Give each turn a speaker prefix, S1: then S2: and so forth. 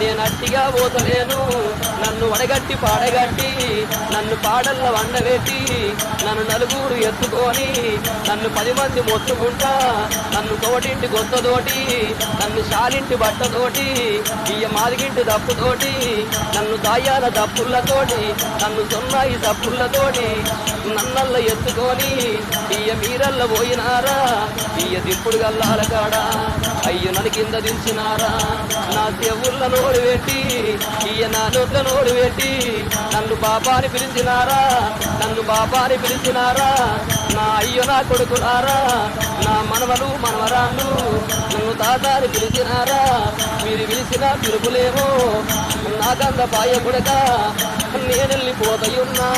S1: నేను అట్టిగా పోతలేను నన్ను వడగట్టి పాడగట్టి నన్ను పాడల్ల వండబెట్టి నన్ను నలుగురు ఎత్తుకొని నన్ను 10 మంది మొత్తుకుంటా నన్ను తోటింటి గొత్తతోటి నన్ను శాలింటి బట్టతోటి ఇయ్య మాదిగింటి దప్పుతోటి నన్ను దాయాల దప్పులతోటి నన్ను సొన్నాయి దప్పులతోటి నన్నల్ల ఎత్తుకొని ఇయ్య మీరల్ల పోయినారా ఇయ్య దిప్పుడు గల్లాల కాడా అయ్యో నన్ను కింద దించినారా నా దేవుళ్ళ నోడు పెట్టి ఇయ్య నా నోట్ల నోడు పెట్టి నన్ను బాబాని పిలిచినారా నన్ను బాబాని పిలిచినారా నా అయ్యో నా కొడుకులారా నా మనవలు మనవరాలు నన్ను తాతాని పిలిచినారా మీరు పిలిచిన పిలుపులేమో నాకంద పాయ కొడక నేను వెళ్ళిపోతయున్నా